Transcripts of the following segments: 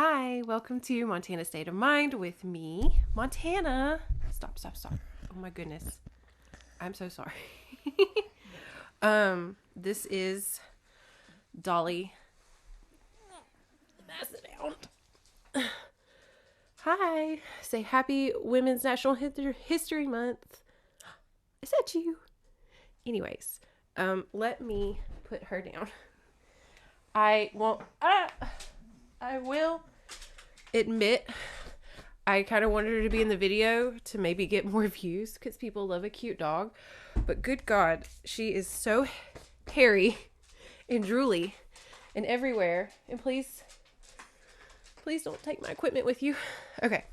Hi, welcome to Montana State of Mind with me, Montana. Stop. Oh my goodness. I'm so sorry. This is Dolly. Pass it down. Hi. Say happy Women's National History Month. Is that you? Anyways, let me put her down. I will admit I kind of wanted her to be in the video to maybe get more views because people love a cute dog. But good God, she is so hairy and drooly and everywhere. And please don't take my equipment with you. Okay.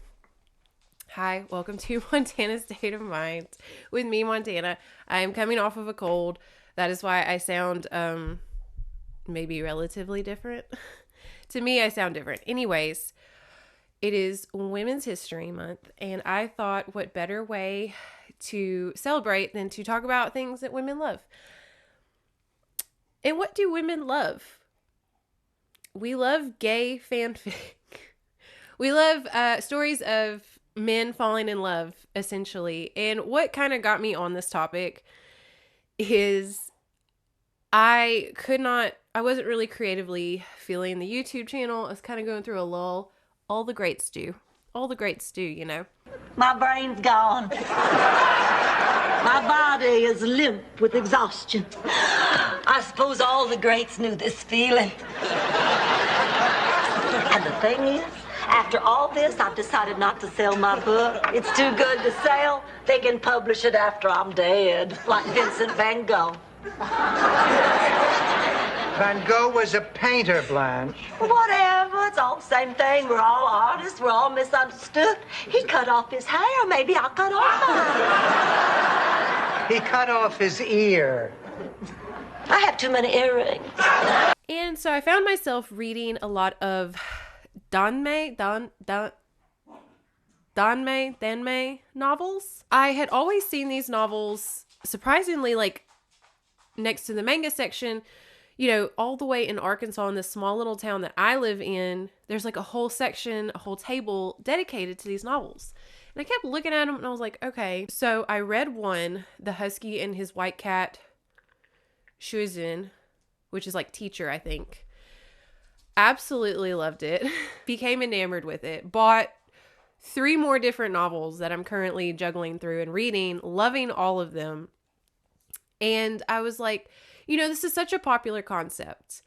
Hi, welcome to Montana State of Mind with me, Montana. I am coming off of a cold. That is why I sound maybe relatively different. To me, I sound different. Anyways, it is Women's History Month, and I thought what better way to celebrate than to talk about things that women love. And what do women love? We love gay fanfic. We love stories of men falling in love, essentially. And what kind of got me on this topic is I wasn't really creatively feeling the YouTube channel. I was kind of going through a lull. All the greats do, you know. My brain's gone. My body is limp with exhaustion. I suppose all the greats knew this feeling. And the thing is, after all this, I've decided not to sell my book. It's too good to sell. They can publish it after I'm dead, like Vincent van Gogh. Van Gogh was a painter, Blanche. Whatever, it's all the same thing. We're all artists, we're all misunderstood. He cut off his hair, maybe I'll cut off mine. He cut off his ear. I have too many earrings. And so I found myself reading a lot of Danmei novels. I had always seen these novels, surprisingly, like next to the manga section, you know, all the way in Arkansas, in this small little town that I live in. There's like a whole section, a whole table dedicated to these novels. And I kept looking at them and I was like, okay. So I read one, The Husky and His White Cat Shuizun, which is like teacher, I think. Absolutely loved it. Became enamored with it. Bought 3 more different novels that I'm currently juggling through and reading, loving all of them. And I was like, you know, this is such a popular concept.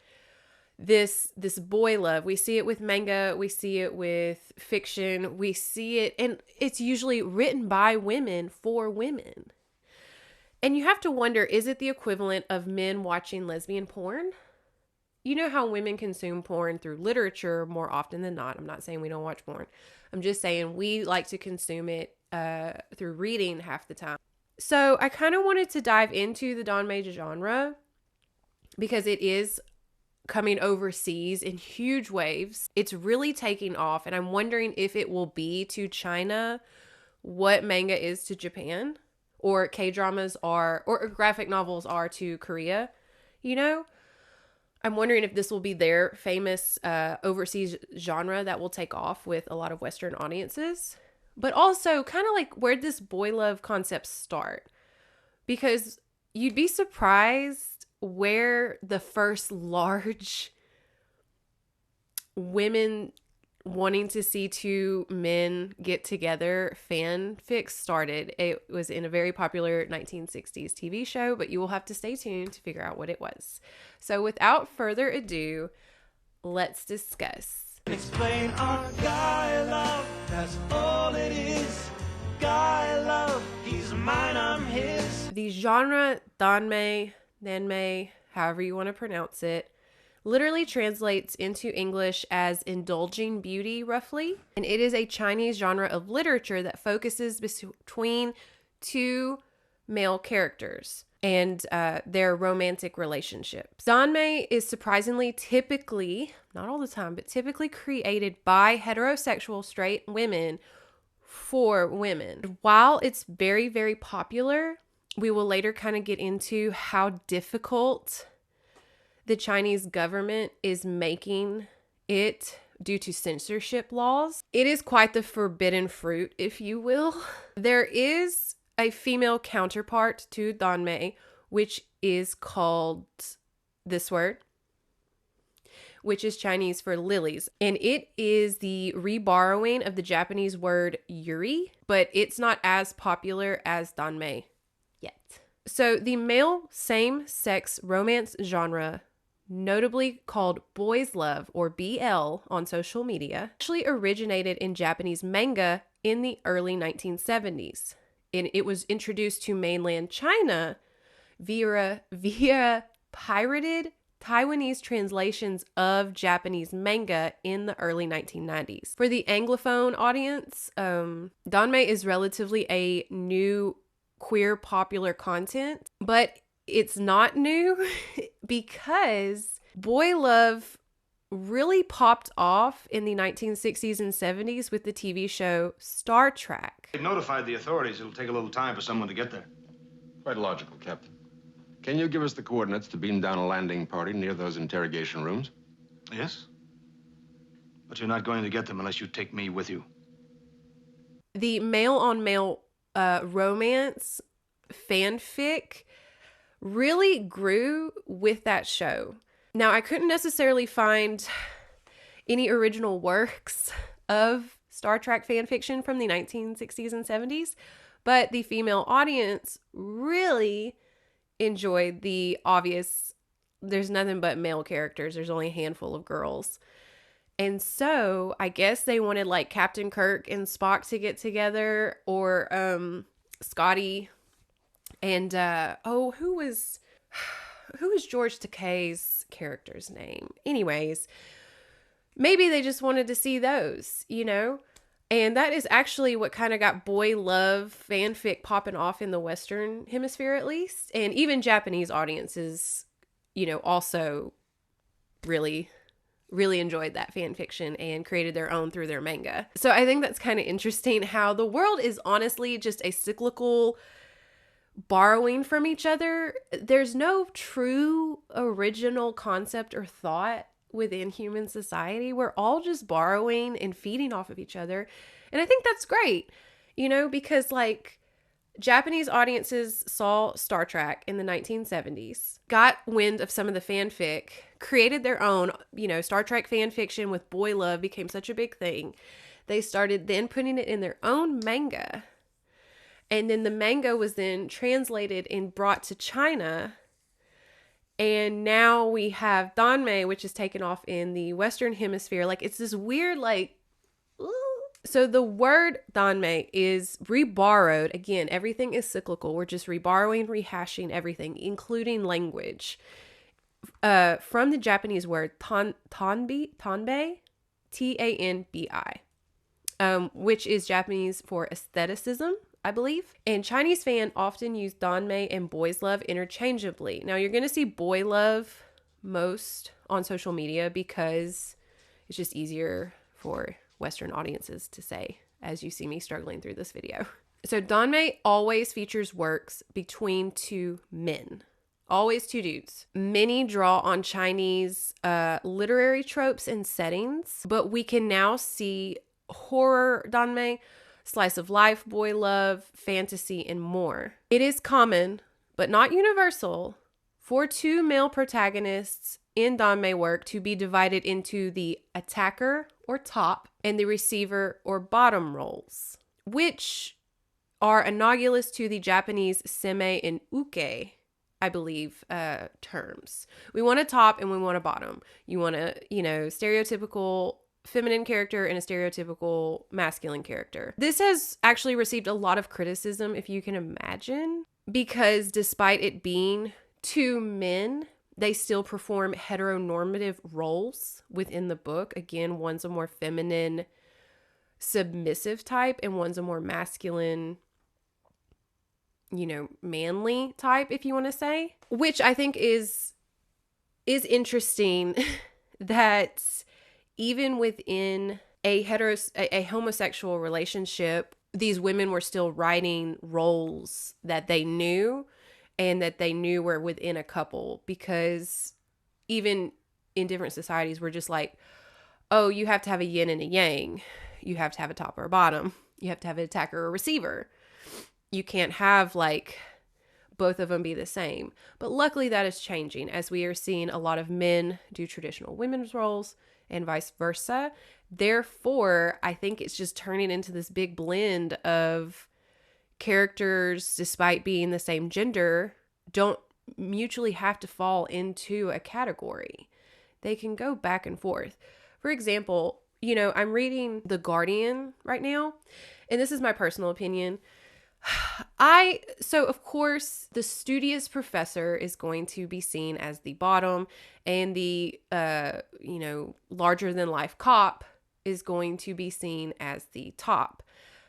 This boy love. We see it with manga. We see it with fiction. We see it, and it's usually written by women for women. And you have to wonder, is it the equivalent of men watching lesbian porn? You know how women consume porn through literature more often than not. I'm not saying we don't watch porn. I'm just saying we like to consume it through reading half the time. So I kind of wanted to dive into the Danmei genre because it is coming overseas in huge waves. It's really taking off, and I'm wondering if it will be to China what manga is to Japan, or K-dramas are, or graphic novels are to Korea, you know? I'm wondering if this will be their famous overseas genre that will take off with a lot of Western audiences. But also kind of like, where'd this boy love concept start? Because you'd be surprised where the first large women wanting to see 2 men get together fanfic started. It was in a very popular 1960s TV show, but you will have to stay tuned to figure out what it was. So without further ado, let's discuss. Explain our guy love, that's all it is. Guy love, he's mine, I'm his. The genre Danmei, however you want to pronounce it, literally translates into English as indulging beauty, roughly. And it is a Chinese genre of literature that focuses between 2 male characters and their romantic relationships. Danmei is surprisingly typically, not all the time, but typically created by heterosexual straight women for women. While it's very, very popular, we will later kind of get into how difficult the Chinese government is making it due to censorship laws. It is quite the forbidden fruit, if you will. There is a female counterpart to Danmei, which is called this word, which is Chinese for lilies. And it is the reborrowing of the Japanese word yuri, but it's not as popular as Danmei yet. So the male same-sex romance genre, notably called boys love or BL on social media, actually originated in Japanese manga in the early 1970s. And it was introduced to mainland China via pirated Taiwanese translations of Japanese manga in the early 1990s. For the Anglophone audience, Danmei is relatively a new queer popular content, but it's not new because boy love really popped off in the 1960s and 70s with the TV show Star Trek. They've notified the authorities. It'll take a little time for someone to get there. Quite logical, Captain. Can you give us the coordinates to beam down a landing party near those interrogation rooms? Yes? But you're not going to get them unless you take me with you. The male-on-male romance fanfic really grew with that show. Now, I couldn't necessarily find any original works of Star Trek fanfiction from the 1960s and 70s, but the female audience really enjoyed the obvious, there's nothing but male characters. There's only a handful of girls. And so I guess they wanted like Captain Kirk and Spock to get together, or Scotty and who was George Takei's character's name? Anyways, maybe they just wanted to see those, you know? And that is actually what kind of got boy love fanfic popping off in the Western hemisphere, at least. And even Japanese audiences, you know, also really enjoyed that fan fiction and created their own through their manga. So I think that's kind of interesting how the world is honestly just a cyclical borrowing from each other. There's no true original concept or thought within human society. We're all just borrowing and feeding off of each other. And I think that's great, you know, because like Japanese audiences saw Star Trek in the 1970s, got wind of some of the fanfic, created their own, you know, Star Trek fan fiction with boy love became such a big thing. They started then putting it in their own manga. And then the manga was then translated and brought to China. And now we have Danmei, which is taken off in the Western hemisphere. Like, it's this weird, like, ooh. So the word Danmei is reborrowed. Again, everything is cyclical. We're just reborrowing, rehashing everything, including language. From the Japanese word tanbei, Tanbi, which is Japanese for aestheticism, I believe. And Chinese fan often use Danmei and boys love interchangeably. Now, you're going to see boy love most on social media because it's just easier for Western audiences to say, as you see me struggling through this video. So Danmei always features works between two men. Always two dudes. Many draw on Chinese literary tropes and settings, but we can now see horror Danmei, slice of life, boy love, fantasy, and more. It is common, but not universal, for two male protagonists in Danmei work to be divided into the attacker or top and the receiver or bottom roles, which are analogous to the Japanese seme and uke, I believe, terms. We want a top and we want a bottom. You want a, you know, stereotypical feminine character and a stereotypical masculine character. This has actually received a lot of criticism, if you can imagine, because despite it being two men, they still perform heteronormative roles within the book. Again, one's a more feminine, submissive type, and one's a more masculine, you know, manly type, if you want to say, which I think is interesting that even within a homosexual relationship, these women were still writing roles that they knew and that they knew were within a couple, because even in different societies, we're just like, oh, you have to have a yin and a yang. You have to have a top or a bottom. You have to have an attacker or a receiver. You can't have like both of them be the same. But luckily that is changing as we are seeing a lot of men do traditional women's roles and vice versa. Therefore, I think it's just turning into this big blend of characters, despite being the same gender, don't mutually have to fall into a category. They can go back and forth. For example, I'm reading The Guardian right now, and this is my personal opinion. So of course, the studious professor is going to be seen as the bottom, and the, larger than life cop is going to be seen as the top.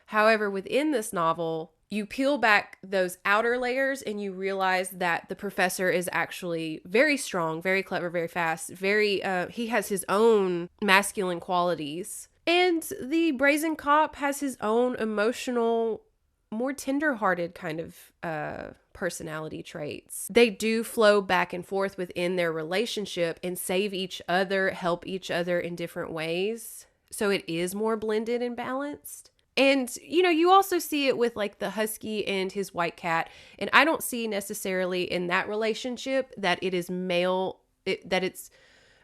However, within this novel, you peel back those outer layers and you realize that the professor is actually very strong, very clever, very fast, he has his own masculine qualities. And the brazen cop has his own emotional, more tender-hearted kind of personality traits. They do flow back and forth within their relationship and save each other, help each other in different ways. So it is more blended and balanced. And, you also see it with like the husky and his white cat. And I don't see necessarily in that relationship that it is that it's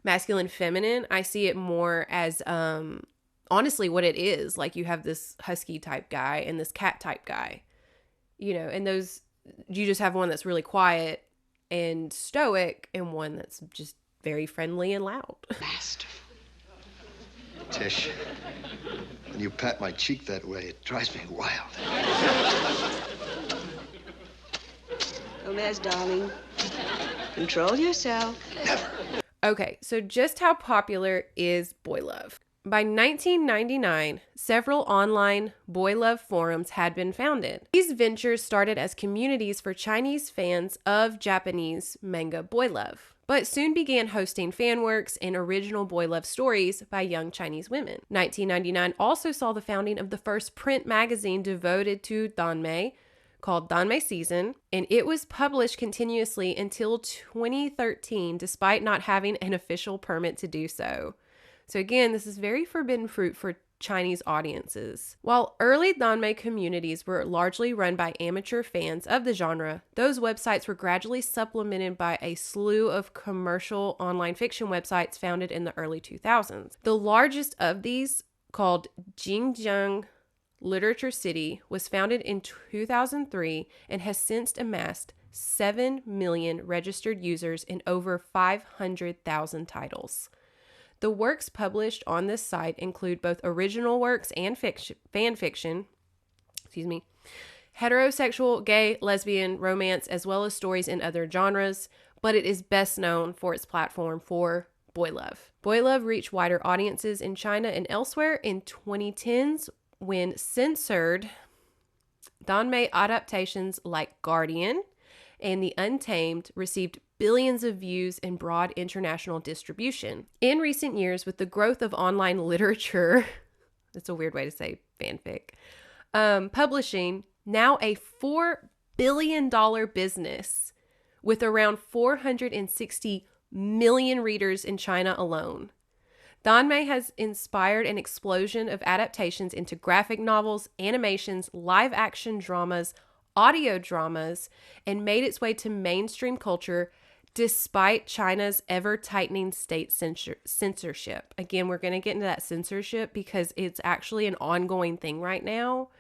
masculine, feminine. I see it more as, honestly what it is. Like you have this husky type guy and this cat type guy, and you just have one that's really quiet and stoic and one that's just very friendly and loud. Masterful. Tish, when you pat my cheek that way, it drives me wild. Gomez, darling. Control yourself. Never. Okay, so just how popular is boy love? By 1999, several online boy love forums had been founded. These ventures started as communities for Chinese fans of Japanese manga boy love, but soon began hosting fan works and original boy love stories by young Chinese women. 1999 also saw the founding of the first print magazine devoted to Danmei, called Danmei Season, and it was published continuously until 2013, despite not having an official permit to do so. So again, this is very forbidden fruit for Chinese audiences. While early Danmei communities were largely run by amateur fans of the genre, those websites were gradually supplemented by a slew of commercial online fiction websites founded in the early 2000s. The largest of these, called Jingjiang Literature City, was founded in 2003 and has since amassed 7 million registered users and over 500,000 titles. The works published on this site include both original works and fan fiction, heterosexual, gay, lesbian, romance, as well as stories in other genres, but it is best known for its platform for boy love. Boy love reached wider audiences in China and elsewhere in 2010s when censored Danmei adaptations like Guardian and The Untamed received billions of views and broad international distribution. In recent years, with the growth of online literature, that's a weird way to say fanfic, publishing, now a $4 billion business with around 460 million readers in China alone. Danmei has inspired an explosion of adaptations into graphic novels, animations, live-action dramas, audio dramas, and made its way to mainstream culture despite China's ever-tightening state censorship. Again, we're going to get into that censorship because it's actually an ongoing thing right now.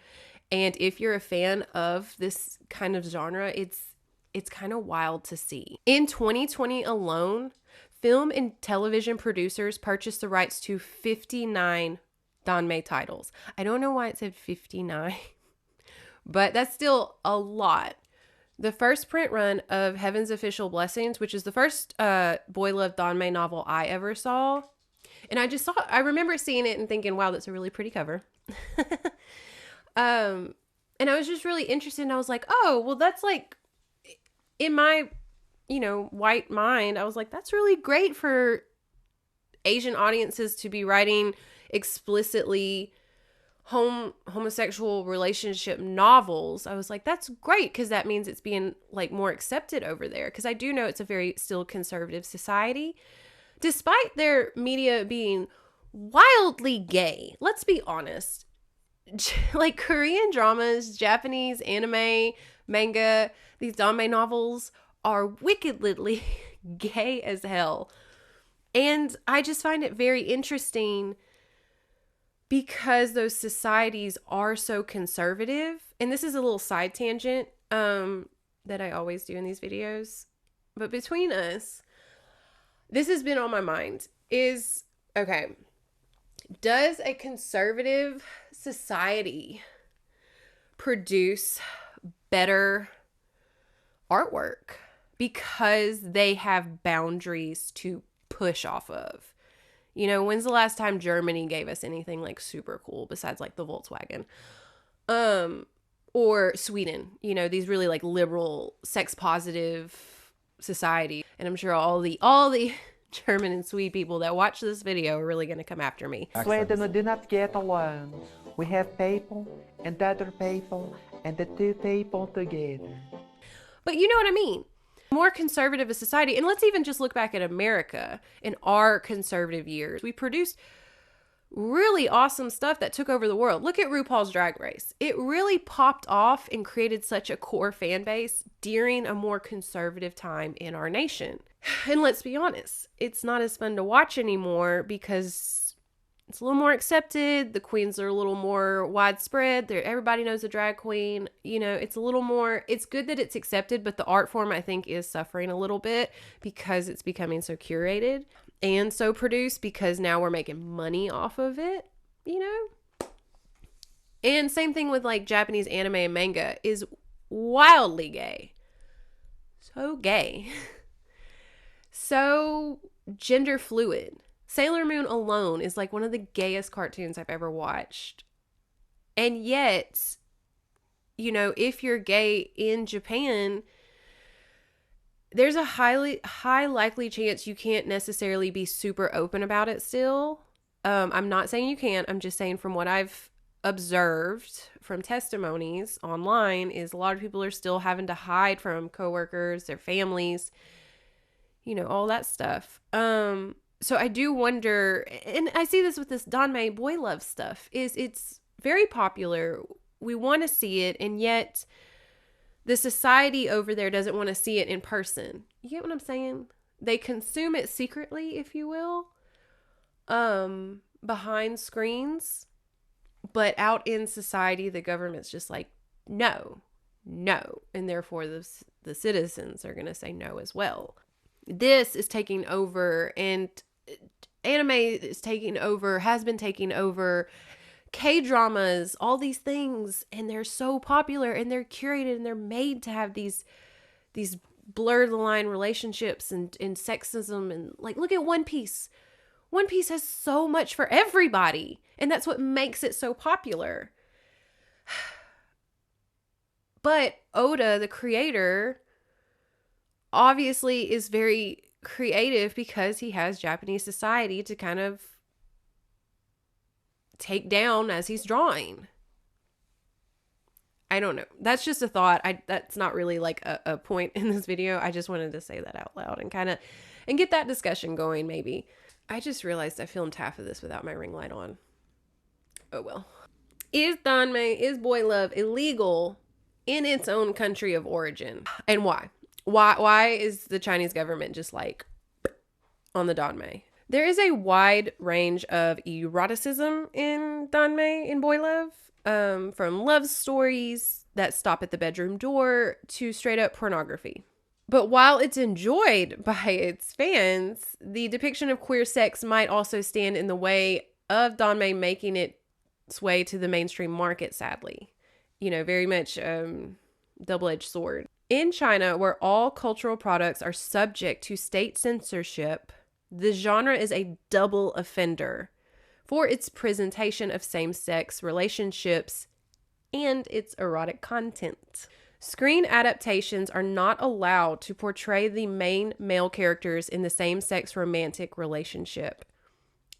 And if you're a fan of this kind of genre, it's kind of wild to see. In 2020 alone, film and television producers purchased the rights to 59 Danmei titles. I don't know why it said 59, but that's still a lot. The first print run of Heaven's Official Blessings, which is the first boy love Danmei novel I ever saw. And I remember seeing it and thinking, wow, that's a really pretty cover. And I was just really interested, and I was like, oh, well, that's like, in my, white mind, I was like, that's really great for Asian audiences to be writing explicitly homosexual relationship novels. I was like, that's great, because that means it's being like more accepted over there, because I do know it's a very still conservative society, despite their media being wildly gay. Let's be honest. Like Korean dramas, Japanese anime, manga, these Danmei novels are wickedly gay as hell. And I just find it very interesting because those societies are so conservative. And this is a little side tangent that I always do in these videos. But between us, this has been on my mind is, okay, does a conservative society produce better artwork because they have boundaries to push off of? You know, when's the last time Germany gave us anything like super cool besides like the Volkswagen? Or Sweden, you know, these really like liberal, sex positive society. And I'm sure all the German and Swede people that watch this video are really going to come after me. Sweden do not get along. We have people and other people and the two people together. But you know what I mean? More conservative a society. And let's even just look back at America in our conservative years. We produced really awesome stuff that took over the world. Look at RuPaul's Drag Race. It really popped off and created such a core fan base during a more conservative time in our nation. And let's be honest, it's not as fun to watch anymore because it's a little more accepted. The queens are a little more widespread. Everybody knows a drag queen. You know, it's a little more, it's good that it's accepted, but the art form I think is suffering a little bit because it's becoming so curated and so produced because now we're making money off of it, you know? And same thing with like Japanese anime and manga is wildly gay. So gay. So gender fluid. Sailor Moon alone is like one of the gayest cartoons I've ever watched. And yet, you know, if you're gay in Japan, there's a high likely chance you can't necessarily be super open about it still. I'm not saying you can't. I'm just saying from what I've observed from testimonies online is a lot of people are still having to hide from coworkers, their families, you know, all that stuff. So I do wonder, and I see this with this Danmei boy love stuff, is it's very popular. We want to see it, and yet the society over there doesn't want to see it in person. You get what I'm saying? They consume it secretly, if you will, behind screens. But out in society, the government's just like, no. And therefore, the citizens are going to say no as well. This is taking over, and anime is taking over, has been taking over, K-dramas, all these things, and they're so popular and they're curated and they're made to have these blur the line relationships and sexism, and like, look at One Piece. One Piece has so much for everybody, and that's what makes it so popular. But Oda, the creator, obviously is very creative because he has Japanese society to kind of take down as he's drawing. I don't know. That's just a thought. That's not really like a point in this video. I just wanted to say that out loud and get that discussion going maybe. I just realized I filmed half of this without my ring light on. Oh well. Is Danmei, is boy love illegal in its own country of origin? And why? Why is the Chinese government just like on the Danmei? There is a wide range of eroticism in Danmei, in boy love, from love stories that stop at the bedroom door to straight up pornography. But while it's enjoyed by its fans, the depiction of queer sex might also stand in the way of Danmei making its way to the mainstream market, sadly. You know, very much double-edged sword. In China, where all cultural products are subject to state censorship, the genre is a double offender for its presentation of same-sex relationships and its erotic content. Screen adaptations are not allowed to portray the main male characters in the same-sex romantic relationship.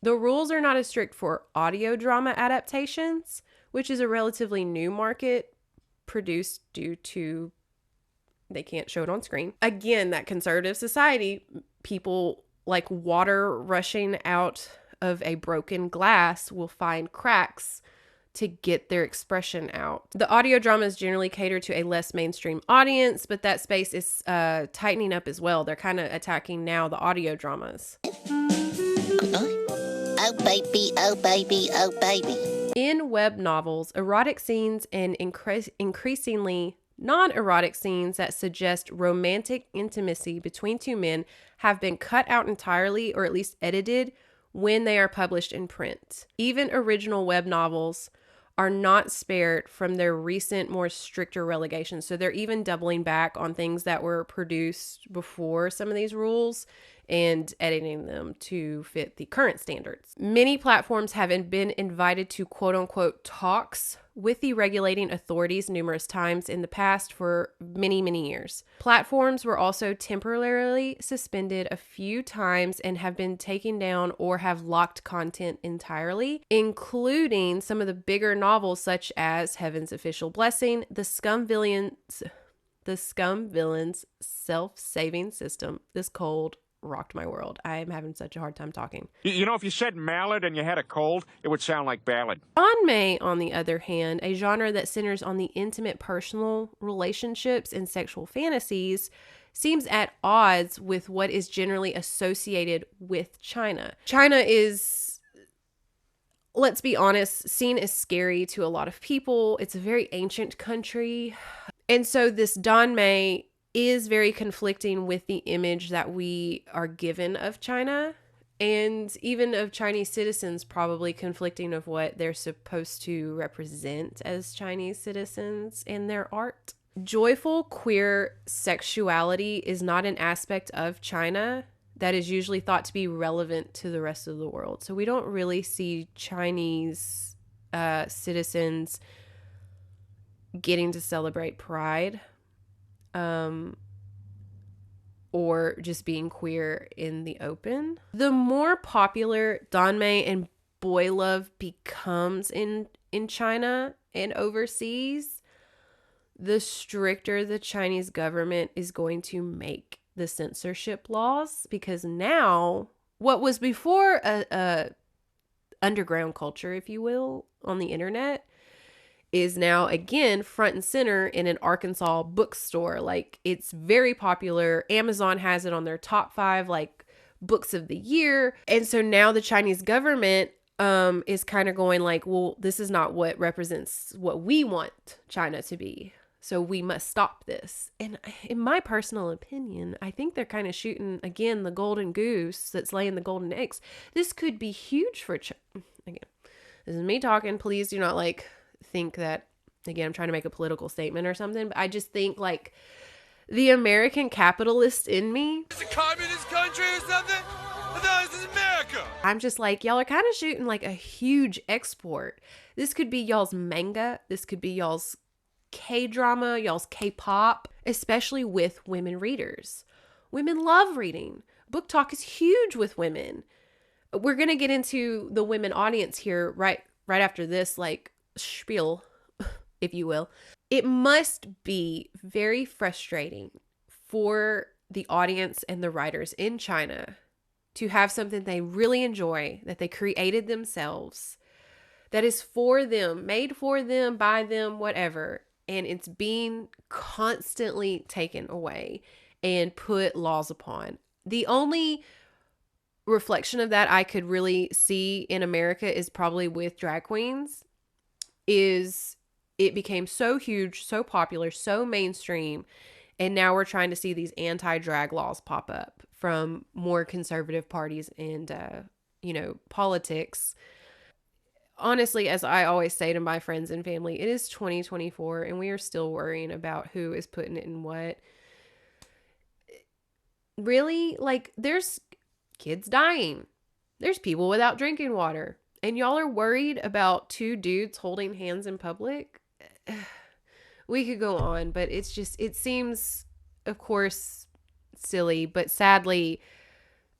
The rules are not as strict for audio drama adaptations, which is a relatively new market produced due to they can't show it on screen. Again, that conservative society, people like water rushing out of a broken glass will find cracks to get their expression out. The audio dramas generally cater to a less mainstream audience, but that space is tightening up as well. They're kind of attacking now the audio dramas. Oh baby, oh baby, oh baby. In web novels, erotic scenes and increasingly non-erotic scenes that suggest romantic intimacy between two men have been cut out entirely, or at least edited, when they are published in print. Even original web novels are not spared from their recent, more stricter relegation. So they're even doubling back on things that were produced before some of these rules and editing them to fit the current standards. Many platforms have been invited to quote unquote talks with the regulating authorities numerous times in the past for many, many years. Platforms were also temporarily suspended a few times and have been taken down or have locked content entirely, including some of the bigger novels such as Heaven's Official Blessing, The Scum Villain's Self-Saving System. This cold rocked my world. I am having such a hard time talking. You know, if you said mallard and you had a cold, it would sound like ballad. Danmei, on the other hand, a genre that centers on the intimate personal relationships and sexual fantasies, seems at odds with what is generally associated with China. China is, let's be honest, seen as scary to a lot of people. It's a very ancient country. And so this Danmei is very conflicting with the image that we are given of China, and even of Chinese citizens, probably conflicting of what they're supposed to represent as Chinese citizens in their art. Joyful queer sexuality is not an aspect of China that is usually thought to be relevant to the rest of the world. So we don't really see Chinese citizens getting to celebrate Pride. Or just being queer in the open. The more popular Danmei and boy love becomes in China and overseas, the stricter the Chinese government is going to make the censorship laws, because now what was before a underground culture, if you will, on the internet, is now again front and center in an Arkansas bookstore. Like, it's very popular. Amazon has it on their top 5 like books of the year. And so now the Chinese government is kind of going like, well, this is not what represents what we want China to be. So we must stop this. And in my personal opinion, I think they're kind of shooting, again, the golden goose that's laying the golden eggs. This could be huge for China. Again, this is me talking. Please do not think that, again, I'm trying to make a political statement or something, but I just think like the American capitalist in me. It's a communist country or something? I thought this is America. I'm just like, y'all are kind of shooting like a huge export. This could be y'all's manga. This could be y'all's K-drama, y'all's K-pop, especially with women readers. Women love reading. Book talk is huge with women. We're going to get into the women audience here right after this, like, spiel, if you will. It must be very frustrating for the audience and the writers in China to have something they really enjoy, that they created themselves, that is for them, made for them, by them, whatever, and it's being constantly taken away and put laws upon. The only reflection of that I could really see in America is probably with drag queens. Is it became so huge, so popular, so mainstream, and now we're trying to see these anti-drag laws pop up from more conservative parties and, politics. Honestly, as I always say to my friends and family, it is 2024 and we are still worrying about who is putting it in what. Really? Like, there's kids dying. There's people without drinking water. And y'all are worried about 2 dudes holding hands in public? We could go on, but it seems, of course, silly. But sadly,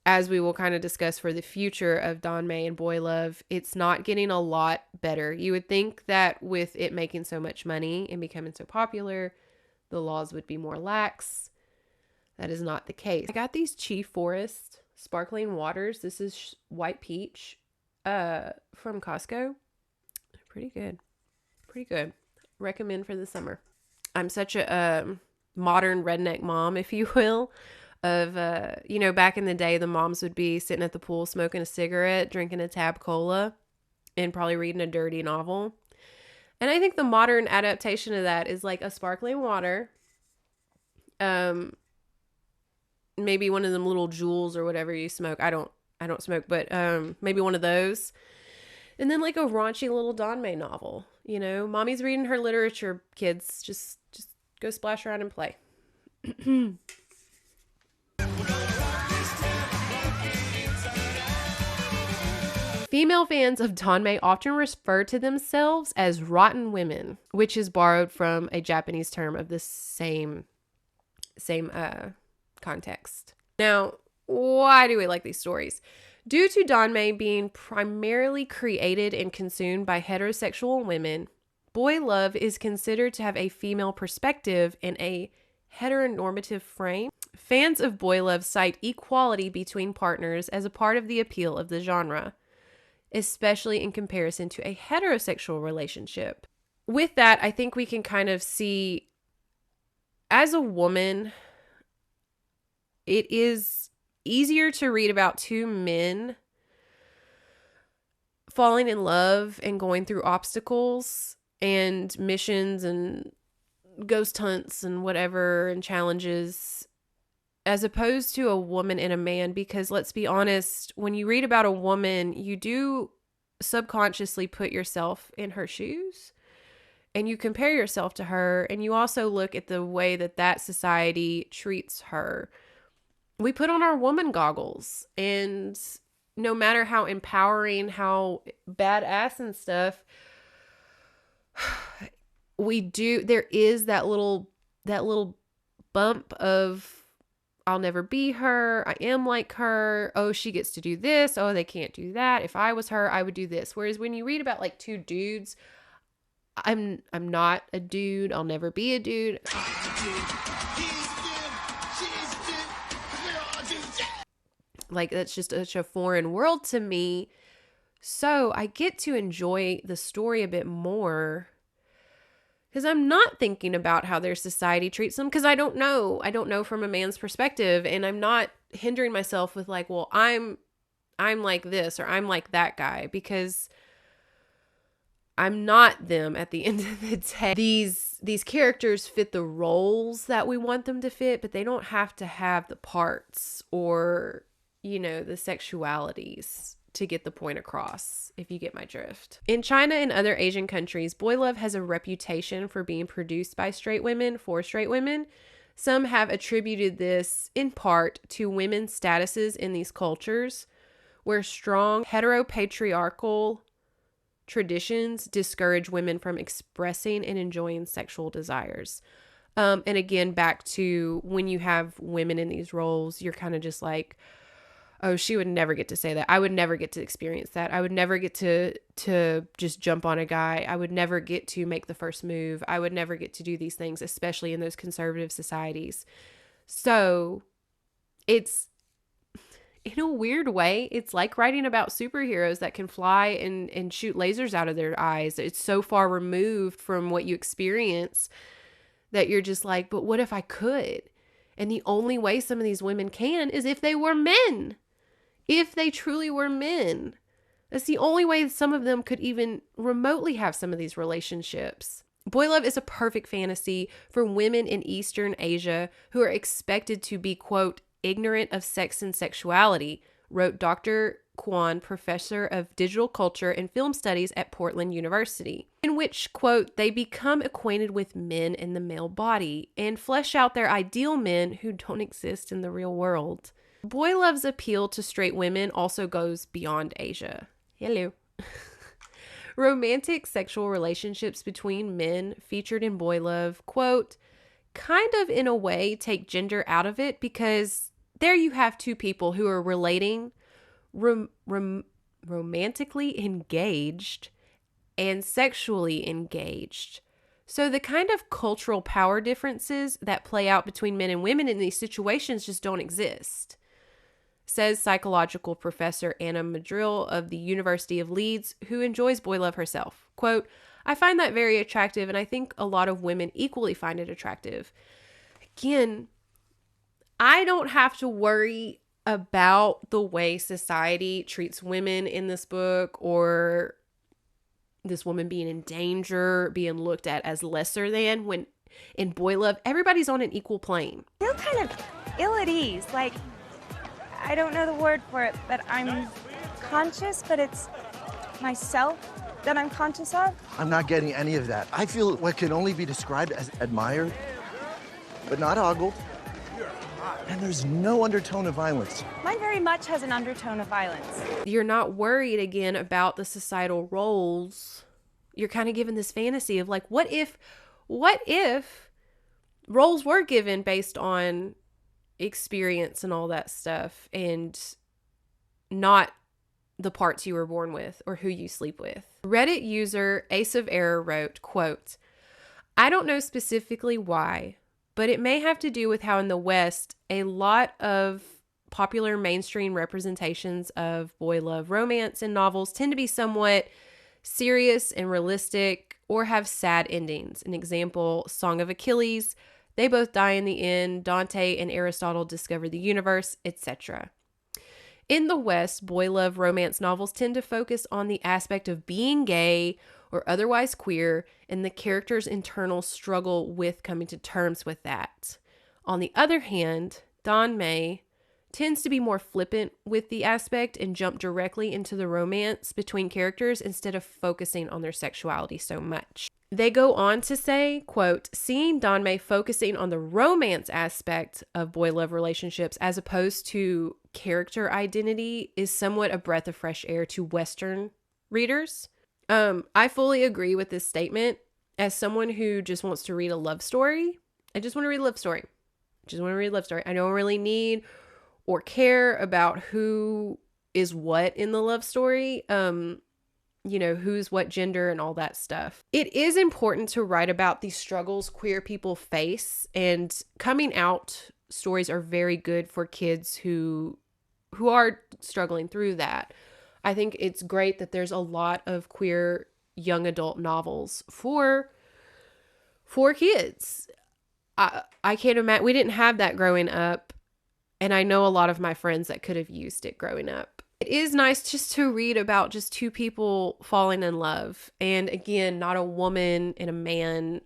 as we will kind of discuss for the future of Danmei and boy love, it's not getting a lot better. You would think that with it making so much money and becoming so popular, the laws would be more lax. That is not the case. I got these Chief Forest sparkling waters. This is white peach. from Costco. Pretty good. Pretty good. Recommend for the summer. I'm such a modern redneck mom, if you will, of, back in the day, the moms would be sitting at the pool smoking a cigarette, drinking a tab cola, and probably reading a dirty novel. And I think the modern adaptation of that is like a sparkling water, maybe one of them little Juuls or whatever you smoke. I don't smoke, but maybe one of those. And then like a raunchy little Danmei novel. Mommy's reading her literature, kids. Just go splash around and play. Female fans of Danmei often refer to themselves as rotten women, which is borrowed from a Japanese term of the same context. Now, why do we like these stories? Due to Danmei being primarily created and consumed by heterosexual women, boy love is considered to have a female perspective and a heteronormative frame. Fans of boy love cite equality between partners as a part of the appeal of the genre, especially in comparison to a heterosexual relationship. With that, I think we can kind of see, as a woman, it is easier to read about two men falling in love and going through obstacles and missions and ghost hunts and whatever and challenges, as opposed to a woman and a man, because let's be honest, when you read about a woman, you do subconsciously put yourself in her shoes and you compare yourself to her, and you also look at the way that society treats her. We put on our woman goggles, and no matter how empowering, how badass and stuff, there is that little bump of, I'll never be her. I am like her. Oh, she gets to do this. Oh, they can't do that. If I was her, I would do this. Whereas when you read about like two dudes, I'm not a dude. I'll never be a dude. Like, that's just such a foreign world to me. So I get to enjoy the story a bit more because I'm not thinking about how their society treats them, because I don't know. I don't know from a man's perspective, and I'm not hindering myself with like, well, I'm like this or I'm like that guy, because I'm not them at the end of the day. These characters fit the roles that we want them to fit, but they don't have to have the parts or, the sexualities to get the point across, if you get my drift. In China and other Asian countries, boy love has a reputation for being produced by straight women for straight women. Some have attributed this in part to women's statuses in these cultures, where strong heteropatriarchal traditions discourage women from expressing and enjoying sexual desires. And again, back to when you have women in these roles, you're kind of just like, oh, she would never get to say that. I would never get to experience that. I would never get to just jump on a guy. I would never get to make the first move. I would never get to do these things, especially in those conservative societies. So it's, in a weird way, it's like writing about superheroes that can fly and shoot lasers out of their eyes. It's so far removed from what you experience that you're just like, but what if I could? And the only way some of these women can is if they were men. If they truly were men. That's the only way some of them could even remotely have some of these relationships. Boy love is a perfect fantasy for women in Eastern Asia who are expected to be, quote, ignorant of sex and sexuality, wrote Dr. Kwan, professor of digital culture and film studies at Portland University, in which, quote, they become acquainted with men in the male body and flesh out their ideal men who don't exist in the real world. Boy love's appeal to straight women also goes beyond Asia. Hello. Romantic sexual relationships between men featured in boy love, quote, kind of in a way take gender out of it, because there you have two people who are relating, romantically engaged and sexually engaged. So the kind of cultural power differences that play out between men and women in these situations just don't exist. says psychological professor Anna Madrill of the University of Leeds, who enjoys boy love herself. Quote, I find that very attractive, and I think a lot of women equally find it attractive. Again, I don't have to worry about the way society treats women in this book, or this woman being in danger, being looked at as lesser than, when in boy love, everybody's on an equal plane. I feel kind of ill at ease. Like, I don't know the word for it, but I'm conscious, but it's myself that I'm conscious of. I'm not getting any of that. I feel what can only be described as admired, but not ogled. And there's no undertone of violence. Mine very much has an undertone of violence. You're not worried again about the societal roles. You're kind of given this fantasy of like, what if roles were given based on experience and all that stuff, and not the parts you were born with or who you sleep with. Reddit user Ace of Error wrote, quote, I don't know specifically why, but it may have to do with how in the West, a lot of popular mainstream representations of boy love romance in novels tend to be somewhat serious and realistic, or have sad endings. An example, Song of Achilles, they both die in the end, Dante and Aristotle discover the universe, etc. In the West, boy love romance novels tend to focus on the aspect of being gay or otherwise queer, and the character's internal struggle with coming to terms with that. On the other hand, Danmei tends to be more flippant with the aspect and jump directly into the romance between characters instead of focusing on their sexuality so much. They go on to say, quote, seeing Danmei focusing on the romance aspect of boy love relationships as opposed to character identity is somewhat a breath of fresh air to Western readers. I fully agree with this statement. As someone who just wants to read a love story, I just want to read a love story. I don't really need or care about who is what in the love story. Who's what gender and all that stuff. It is important to write about the struggles queer people face, and coming out stories are very good for kids who are struggling through that. I think it's great that there's a lot of queer young adult novels for kids. I can't imagine, we didn't have that growing up, and I know a lot of my friends that could have used it growing up. It is nice just to read about just two people falling in love. And again, not a woman and a man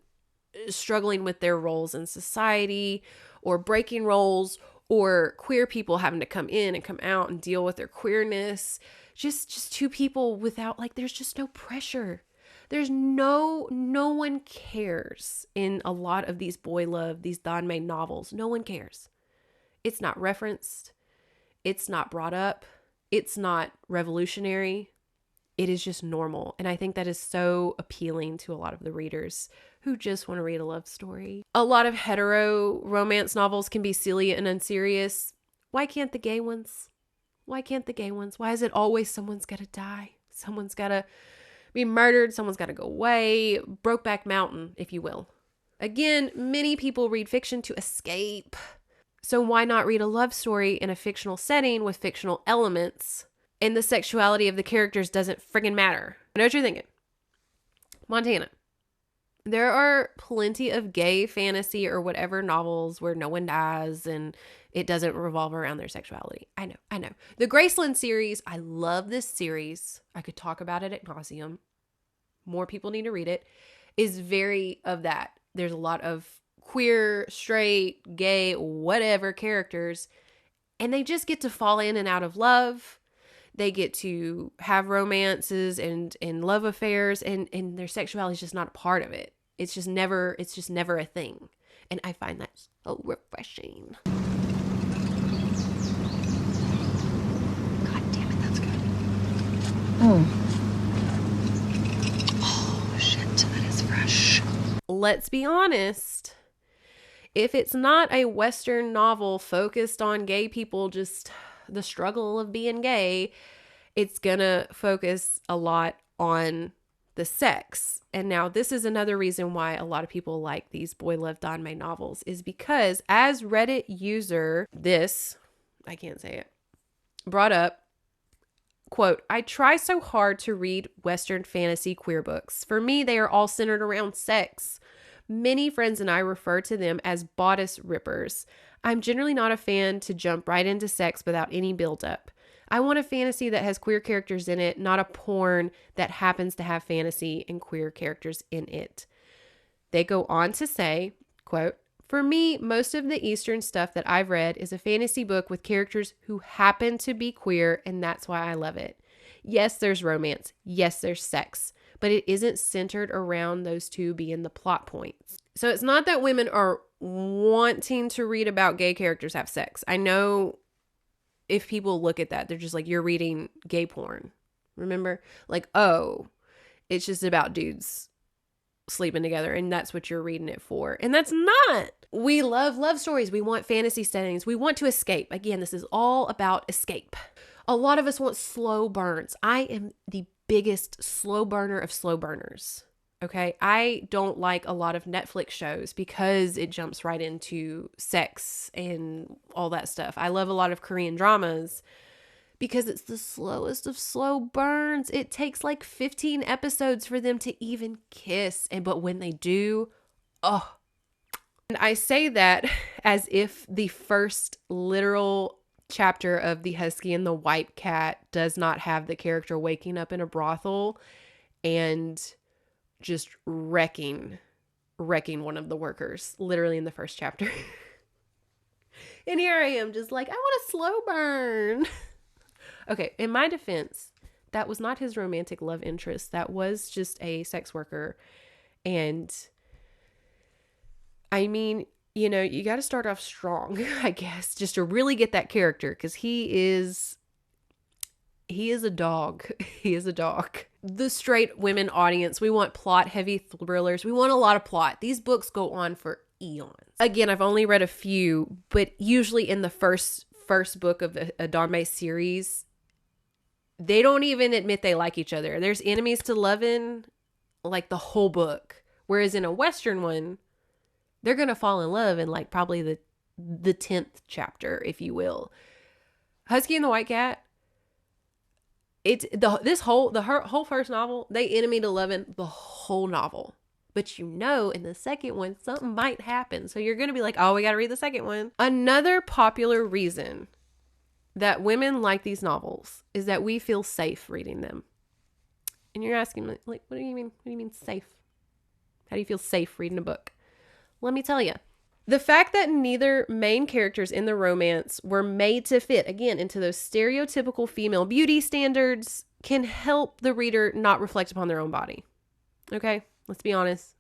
struggling with their roles in society or breaking roles, or queer people having to come in and come out and deal with their queerness. Just two people without, like, there's just no pressure. There's no one cares in a lot of these boy love, these Danmei novels. No one cares. It's not referenced. It's not brought up. It's not revolutionary. It is just normal. And I think that is so appealing to a lot of the readers who just want to read a love story. A lot of hetero romance novels can be silly and unserious. Why can't the gay ones? Why is it always someone's got to die? Someone's got to be murdered. Someone's got to go away. Brokeback Mountain, if you will. Again, many people read fiction to escape. So why not read a love story in a fictional setting with fictional elements, and the sexuality of the characters doesn't friggin' matter? I know what you're thinking. Montana. There are plenty of gay fantasy or whatever novels where no one dies and it doesn't revolve around their sexuality. I know. The Graceland series, I love this series. I could talk about it ad nauseum. More people need to read it. Is very of that. There's a lot of queer, straight, gay, whatever characters, and they just get to fall in and out of love. They get to have romances and love affairs, and their sexuality is just not a part of it. It's just never a thing. And I find that so refreshing. God damn it, that's good. Oh, shit, that is fresh. Let's be honest. If it's not a Western novel focused on gay people, just the struggle of being gay, it's gonna focus a lot on the sex. And now this is another reason why a lot of people like these boy love Danmei novels, is because as Reddit user, I can't say it. brought up, quote, I try so hard to read Western fantasy queer books. For me, they are all centered around sex. Many friends and I refer to them as bodice rippers. I'm generally not a fan to jump right into sex without any build-up. I want a fantasy that has queer characters in it, not a porn that happens to have fantasy and queer characters in it. They go on to say, quote, for me, most of the Eastern stuff that I've read is a fantasy book with characters who happen to be queer, and that's why I love it. Yes, there's romance. Yes, there's sex. But it isn't centered around those two being the plot points. So it's not that women are wanting to read about gay characters have sex. I know if people look at that, they're just like, you're reading gay porn. Remember? Like, oh, it's just about dudes sleeping together and that's what you're reading it for. And that's not. We love love stories. We want fantasy settings. We want to escape. Again, this is all about escape. A lot of us want slow burns. I am the biggest slow burner of slow burners. Okay. I don't like a lot of Netflix shows because it jumps right into sex and all that stuff. I love a lot of Korean dramas because it's the slowest of slow burns. It takes like 15 episodes for them to even kiss. But when they do, oh. And I say that as if the first literal chapter of The Husky and the White Cat does not have the character waking up in a brothel and just wrecking one of the workers, literally in the first chapter. And here I am just like, I want a slow burn. Okay, in my defense, that was not his romantic love interest. That was just a sex worker. And I mean, you know, you got to start off strong, I guess, just to really get that character, because he is a dog. He is a dog. The straight women audience, we want plot-heavy thrillers. We want a lot of plot. These books go on for eons. Again, I've only read a few, but usually in the first book of a Danmei series, they don't even admit they like each other. There's enemies to loving, like the whole book. Whereas in a Western one, they're going to fall in love in like probably the 10th chapter, if you will. Husky and the White Cat, it's the whole first novel, they enemy to loving the whole novel. But you know, in the second one, something might happen. So you're going to be like, oh, we got to read the second one. Another popular reason that women like these novels is that we feel safe reading them. And you're asking, like, what do you mean? What do you mean safe? How do you feel safe reading a book? Let me tell you. The fact that neither main characters in the romance were made to fit, again, into those stereotypical female beauty standards can help the reader not reflect upon their own body. Okay? Let's be honest.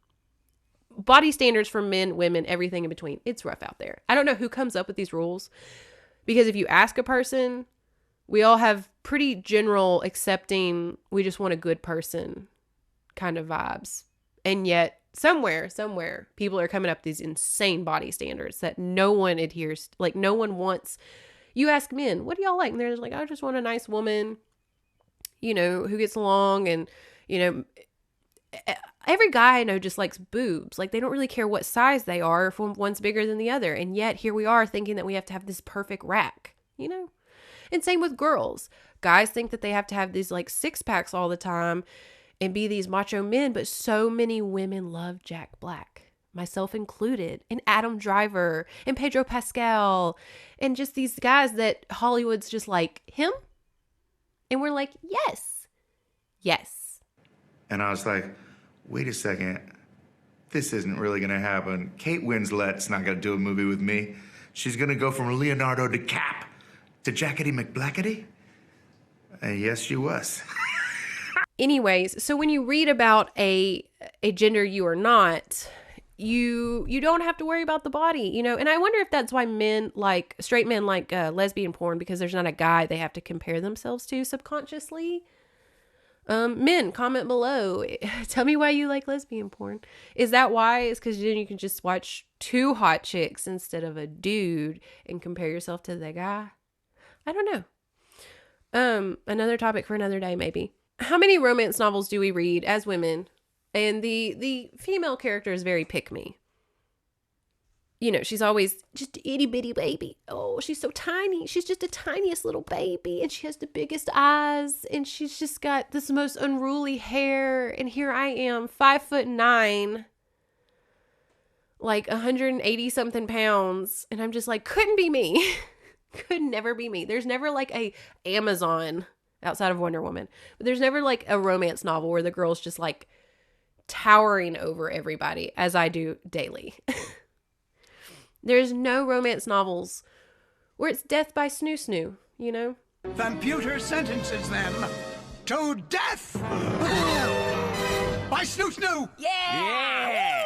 Body standards for men, women, everything in between. It's rough out there. I don't know who comes up with these rules, because if you ask a person, we all have pretty general accepting, we just want a good person kind of vibes. And yet somewhere, people are coming up with these insane body standards that no one adheres. Like, no one wants. You ask men, what do y'all like? And they're like, I just want a nice woman, you know, who gets along. And, you know, every guy I know just likes boobs. Like, they don't really care what size they are if one's bigger than the other. And yet here we are thinking that we have to have this perfect rack, you know? And same with girls. Guys think that they have to have these like 6-packs all the time and be these macho men, but so many women love Jack Black, myself included, and Adam Driver, and Pedro Pascal, and just these guys that Hollywood's just like, him? And we're like, yes. And I was like, wait a second, this isn't really gonna happen. Kate Winslet's not gonna do a movie with me. She's gonna go from Leonardo DiCap to Jackety McBlackety? And yes, she was. Anyways, so when you read about a gender you are not, you don't have to worry about the body, you know? And I wonder if that's why straight men like lesbian porn, because there's not a guy they have to compare themselves to subconsciously. Men, comment below. Tell me why you like lesbian porn. Is that why? It's because then you can just watch 2 hot chicks instead of a dude and compare yourself to the guy? I don't know. Another topic for another day, maybe. How many romance novels do we read as women? And the female character is very pick-me. you know, she's always just a itty bitty baby. Oh, she's so tiny. She's just the tiniest little baby. And she has the biggest eyes. And she's just got this most unruly hair. And here I am, 5'9", like 180 something pounds. And I'm just like, couldn't be me. Could never be me. There's never like a Amazon outside of Wonder Woman. But there's never like a romance novel where the girl's just like towering over everybody as I do daily. There's no romance novels where it's death by snoo-snoo, you know? Computer sentences them to death by snoo-snoo. Yeah!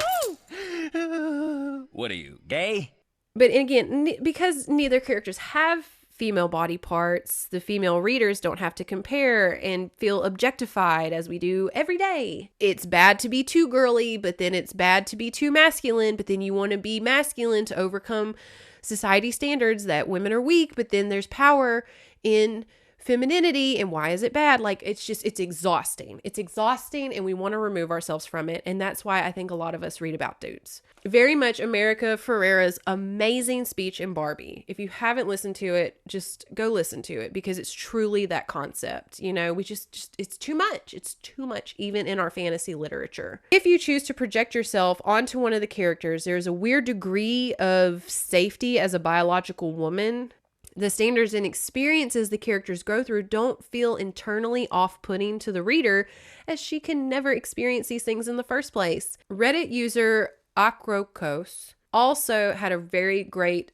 What are you, gay? But again, because neither characters have female body parts, the female readers don't have to compare and feel objectified as we do every day. It's bad to be too girly, but then it's bad to be too masculine, but then you want to be masculine to overcome society standards that women are weak, but then there's power in femininity, and why is it bad? Like, it's exhausting. It's exhausting, and we want to remove ourselves from it, and that's why I think a lot of us read about dudes. Very much America Ferrera's amazing speech in Barbie. If you haven't listened to it, just go listen to it, because it's truly that concept. You know, we just it's too much. It's too much, even in our fantasy literature. If you choose to project yourself onto one of the characters, there's a weird degree of safety as a biological woman. The standards and experiences the characters go through don't feel internally off-putting to the reader, as she can never experience these things in the first place. Reddit user Akrokos also had a very great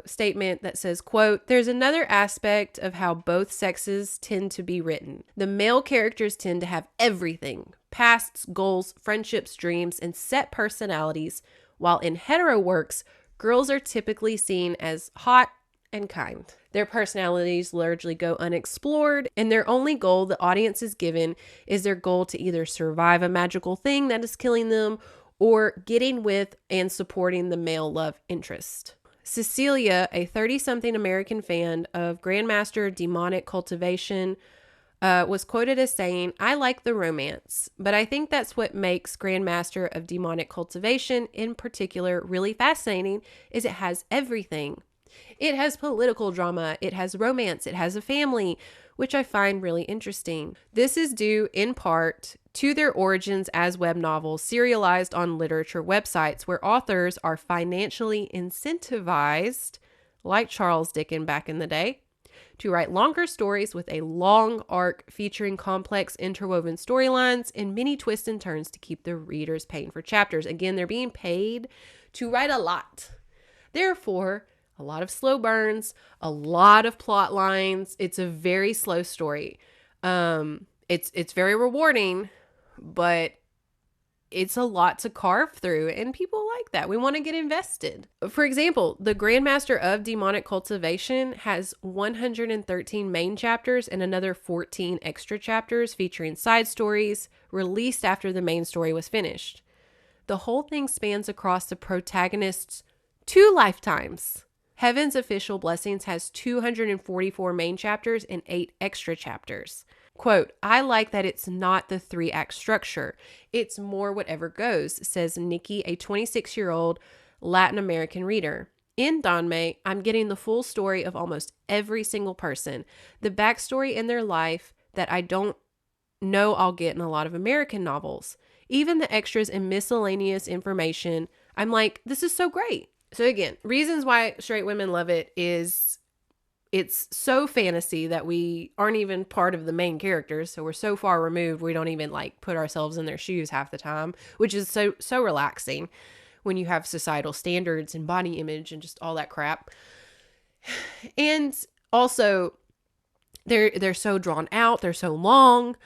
statement that says, quote, "There's another aspect of how both sexes tend to be written. The male characters tend to have everything: pasts, goals, friendships, dreams, and set personalities, while in hetero works, girls are typically seen as hot and kind. Their personalities largely go unexplored, and their only goal the audience is given is their goal to either survive a magical thing that is killing them, or getting with and supporting the male love interest." Cecilia, a 30-something American fan of Grandmaster Demonic Cultivation, was quoted as saying, "I like the romance, but I think that's what makes Grandmaster of Demonic Cultivation in particular really fascinating, is it has everything. It has political drama, it has romance, it has a family, which I find really interesting. This is due in part to their origins as web novels serialized on literature websites, where authors are financially incentivized, like Charles Dickens back in the day, to write longer stories with a long arc featuring complex interwoven storylines and many twists and turns to keep the readers paying for chapters." Again, they're being paid to write a lot. Therefore, a lot of slow burns, a lot of plot lines. It's a very slow story. It's very rewarding, but it's a lot to carve through, and people like that. We want to get invested. For example, the Grandmaster of Demonic Cultivation has 113 main chapters and another 14 extra chapters featuring side stories released after the main story was finished. The whole thing spans across the protagonist's 2 lifetimes. Heaven's Official Blessings has 244 main chapters and 8 extra chapters. Quote, "I like that it's not the 3-act structure. It's more whatever goes," says Nikki, a 26-year-old Latin American reader. "In Danmei, I'm getting the full story of almost every single person, the backstory in their life that I don't know I'll get in a lot of American novels. Even the extras and miscellaneous information, I'm like, this is so great." So again, reasons why straight women love it is it's so fantasy that we aren't even part of the main characters. So we're so far removed, we don't even like put ourselves in their shoes half the time, which is so relaxing when you have societal standards and body image and just all that crap. And also they're so drawn out, they're so long.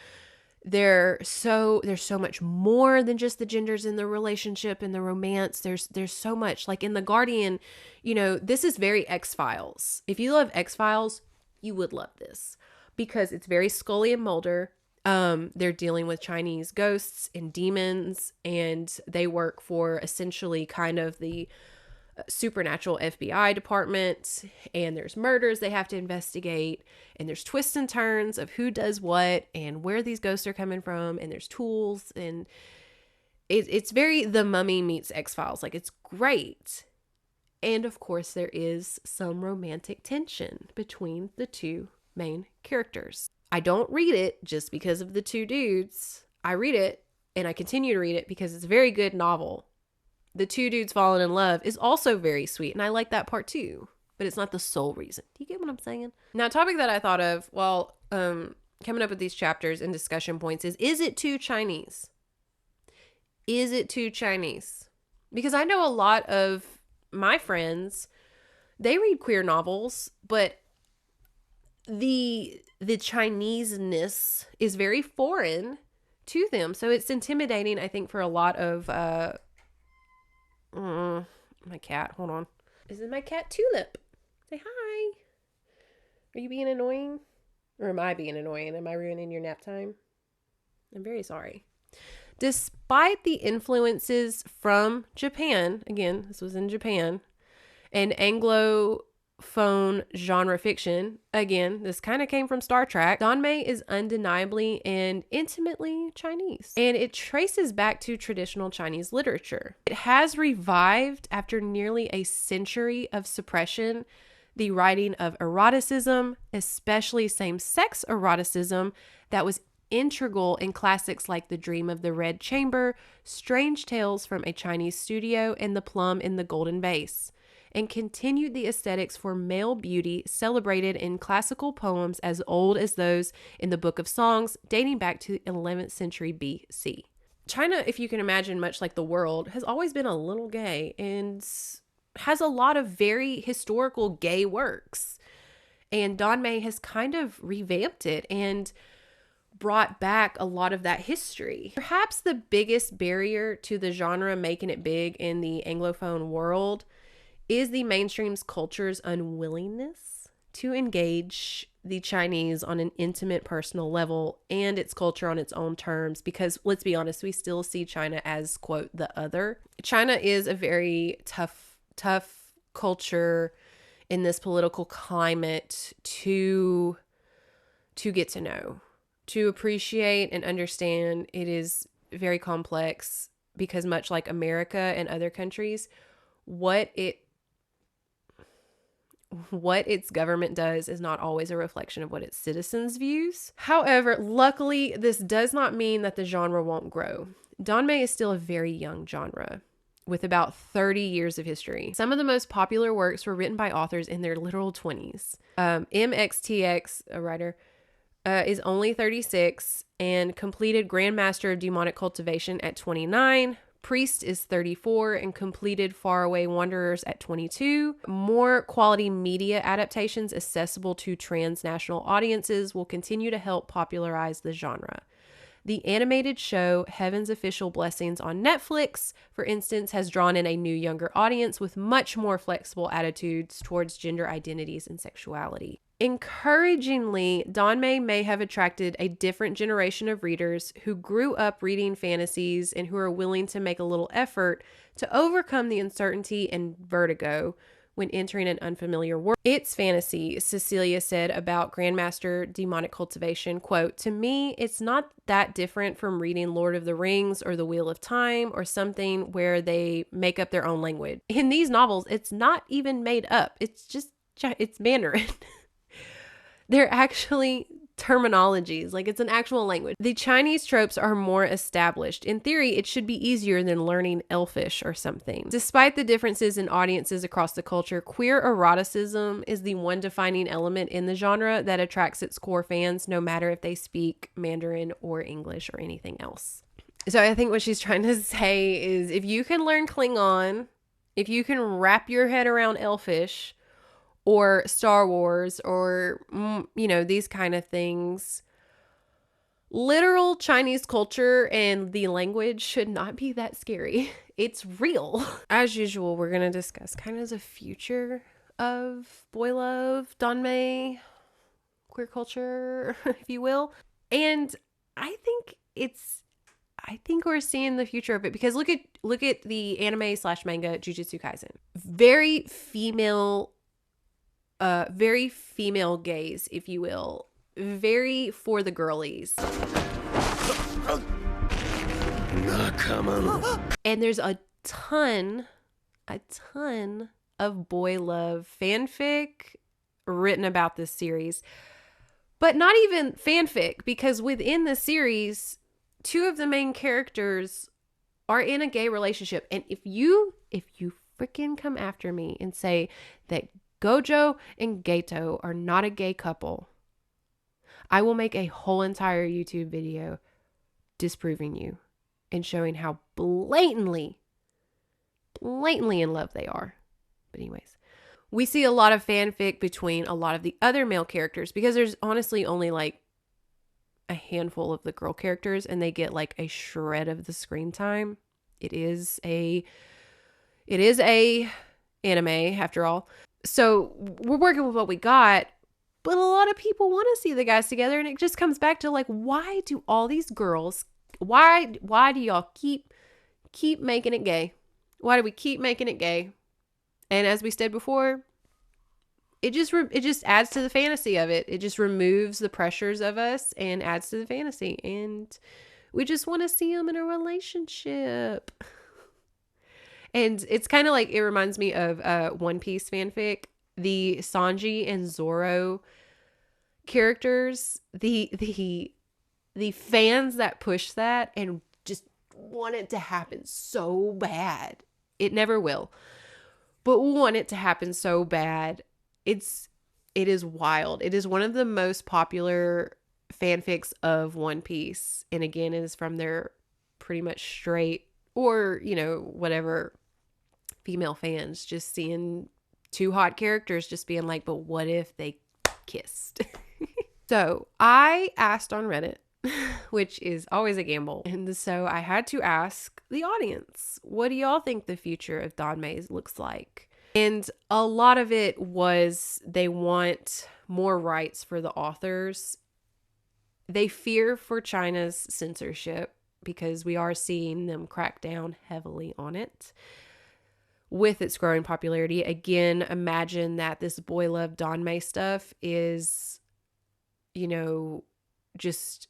There's so much more than just the genders in the relationship and the romance. There's so much, like in The Guardian, you know, this is very X-Files. If you love X-Files, you would love this, because it's very Scully and Mulder. They're dealing with Chinese ghosts and demons, and they work for essentially kind of the supernatural FBI department, and there's murders they have to investigate, and there's twists and turns of who does what and where these ghosts are coming from, and there's tools, and it's very The Mummy meets X-Files. Like, it's great, And of course, there is some romantic tension between the two main characters. I don't read it just because of the two dudes. I read it and I continue to read it because it's a very good novel. The two dudes falling in love is also very sweet, and I like that part too, but it's not the sole reason. Do you get what I'm saying? Now, a topic that I thought of while coming up with these chapters and discussion points is it too Chinese? Is it too Chinese? Because I know a lot of my friends, they read queer novels, but the Chineseness is very foreign to them. So it's intimidating, I think, for a lot of my cat. Hold on. This is my cat Tulip. Say hi. Are you being annoying? Or am I being annoying? Am I ruining your nap time? I'm very sorry. Despite the influences from Japan, again, this was in Japan, and Anglophone genre fiction, again, this kind of came from Star Trek, Danmei is undeniably and intimately Chinese, and it traces back to traditional Chinese literature. It has revived, after nearly a century of suppression, the writing of eroticism, especially same-sex eroticism, that was integral in classics like The Dream of the Red Chamber, Strange Tales from a Chinese Studio, and The Plum in the Golden Vase, and continued the aesthetics for male beauty celebrated in classical poems as old as those in the Book of Songs, dating back to 11th century BC. China, if you can imagine, much like the world, has always been a little gay and has a lot of very historical gay works. And Danmei has kind of revamped it and brought back a lot of that history. Perhaps the biggest barrier to the genre making it big in the Anglophone world is the mainstream culture's unwillingness to engage the Chinese on an intimate, personal level and its culture on its own terms, because let's be honest, we still see China as, quote, the other. China is a very tough culture in this political climate to get to know. To appreciate and understand. It is very complex because, much like America and other countries, what its government does is not always a reflection of what its citizens' views. However, luckily, this does not mean that the genre won't grow. Danmei is still a very young genre with about 30 years of history. Some of the most popular works were written by authors in their literal 20s. MXTX, a writer, is only 36 and completed Grandmaster of Demonic Cultivation at 29. Priest is 34 and completed Faraway Wanderers at 22. More quality media adaptations accessible to transnational audiences will continue to help popularize the genre. The animated show Heaven's Official Blessings on Netflix, for instance, has drawn in a new younger audience with much more flexible attitudes towards gender identities and sexuality. Encouragingly, Danmei may have attracted a different generation of readers who grew up reading fantasies and who are willing to make a little effort to overcome the uncertainty and vertigo when entering an unfamiliar world. It's fantasy, Cecilia said about Grandmaster Demonic Cultivation, quote, "To me, it's not that different from reading Lord of the Rings or The Wheel of Time or something where they make up their own language. In these novels, it's not even made up. It's Mandarin." They're actually terminologies, like it's an actual language. The Chinese tropes are more established. In theory, it should be easier than learning Elfish or something. Despite the differences in audiences across the culture, queer eroticism is the one defining element in the genre that attracts its core fans, no matter if they speak Mandarin or English or anything else. So I think what she's trying to say is if you can learn Klingon, if you can wrap your head around Elfish, or Star Wars, or, these kind of things, literal Chinese culture and the language should not be that scary. It's real. As usual, we're going to discuss kind of the future of boy love, Danmei, queer culture, if you will. And I think we're seeing the future of it, because look at the anime / manga Jujutsu Kaisen. Very female gaze, if you will. Very for the girlies. And there's a ton of boy love fanfic written about this series. But not even fanfic, because within the series, two of the main characters are in a gay relationship. And if you freaking come after me and say that Gojo and Gato are not a gay couple, I will make a whole entire YouTube video disproving you and showing how blatantly in love they are. But anyways, we see a lot of fanfic between a lot of the other male characters because there's honestly only like a handful of the girl characters and they get like a shred of the screen time. It is a anime after all. So we're working with what we got, but a lot of people want to see the guys together, and it just comes back to like, why do all these girls, why do y'all keep making it gay? Why do we keep making it gay? And as we said before, it just adds to the fantasy of it. It just removes the pressures of us and adds to the fantasy. And we just want to see them in a relationship. And it's kind of like, it reminds me of One Piece fanfic. The Sanji and Zoro characters, the fans that push that and just want it to happen so bad. It never will. But want it to happen so bad. It is wild. It is one of the most popular fanfics of One Piece. And again, it is from their pretty much straight or, whatever female fans, just seeing two hot characters just being like, but what if they kissed? So I asked on Reddit, which is always a gamble. And so I had to ask the audience, what do y'all think the future of Danmei looks like? And a lot of it was they want more rights for the authors. They fear for China's censorship because we are seeing them crack down heavily on it. With its growing popularity, again, imagine that this boy love Danmei stuff is, just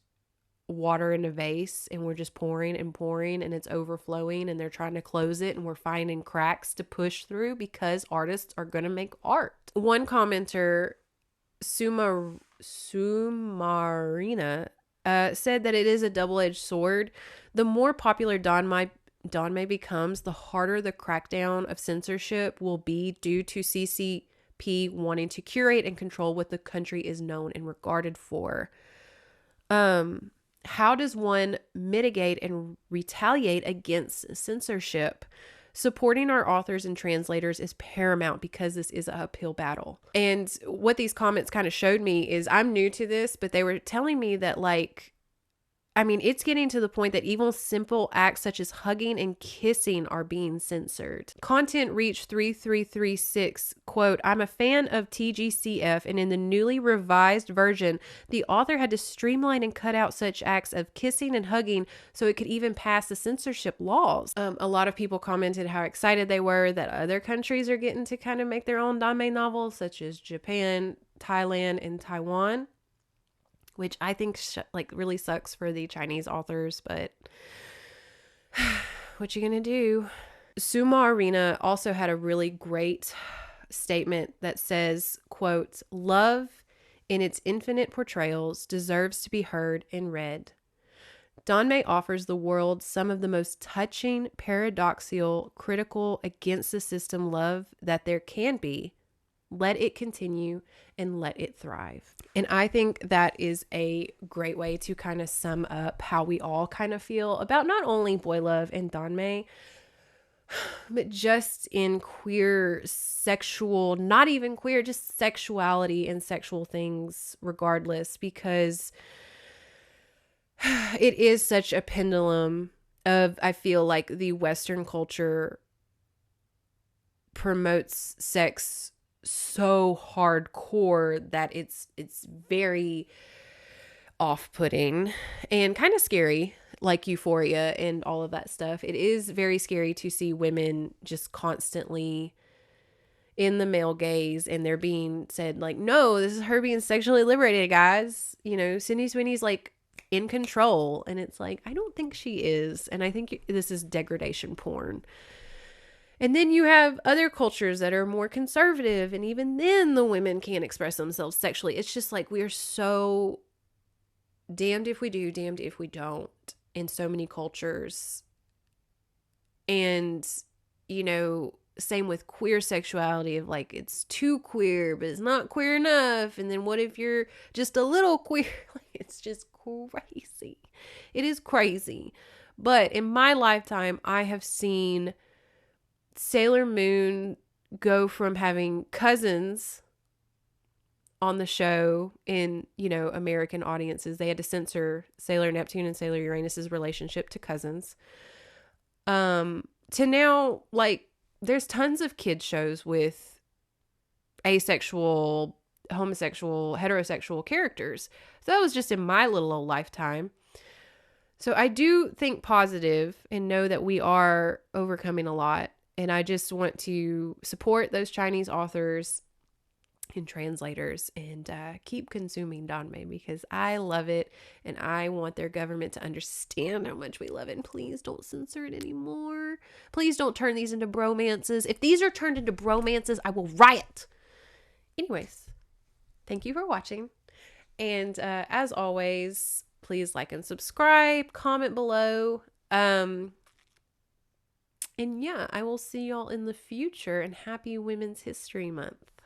water in a vase, and we're just pouring and pouring and it's overflowing, and they're trying to close it and we're finding cracks to push through because artists are going to make art. One commenter, Sumarina, said that it is a double-edged sword. The more popular Danmei becomes, the harder the crackdown of censorship will be due to CCP wanting to curate and control what the country is known and regarded for. How does one mitigate and retaliate against censorship? Supporting our authors and translators is paramount because this is an uphill battle. And what these comments kind of showed me is, I'm new to this, but they were telling me that it's getting to the point that even simple acts such as hugging and kissing are being censored. Content Reach 3336, quote, I'm a fan of TGCF, and in the newly revised version, the author had to streamline and cut out such acts of kissing and hugging so it could even pass the censorship laws. A lot of people commented how excited they were that other countries are getting to kind of make their own Danmei novels, such as Japan, Thailand, and Taiwan. Which I think really sucks for the Chinese authors, but what you gonna do? Suma Arena also had a really great statement that says, quote, love in its infinite portrayals deserves to be heard and read. Danmei offers the world some of the most touching, paradoxical, critical, against the system love that there can be. Let it continue and let it thrive. And I think that is a great way to kind of sum up how we all kind of feel about not only boy love and Danmei, but just in queer, sexual, not even queer, just sexuality and sexual things regardless, because it is such a pendulum of, I feel like the Western culture promotes sex so hardcore that it's very off-putting and kind of scary, like Euphoria and all of that stuff. It is very scary to see women just constantly in the male gaze, and they're being said like, no, this is her being sexually liberated, guys. Sydney Sweeney's like in control, and it's like, I don't think she is, and I think this is degradation porn. And then you have other cultures that are more conservative, and even then the women can't express themselves sexually. It's just like we are so damned if we do, damned if we don't in so many cultures. And, you know, same with queer sexuality of like it's too queer, but it's not queer enough. And then what if you're just a little queer? It's just crazy. It is crazy. But in my lifetime, I have seen Sailor Moon go from having cousins on the show in, you know, American audiences. They had to censor Sailor Neptune and Sailor Uranus's relationship to cousins. To now, like, there's tons of kids shows with asexual, homosexual, heterosexual characters. So that was just in my little old lifetime. So I do think positive and know that we are overcoming a lot. And I just want to support those Chinese authors and translators and keep consuming Danmei because I love it and I want their government to understand how much we love it. And please don't censor it anymore. Please don't turn these into bromances. If these are turned into bromances, I will riot. Anyways, thank you for watching. And as always, please like and subscribe, comment below. And yeah, I will see y'all in the future, and happy Women's History Month.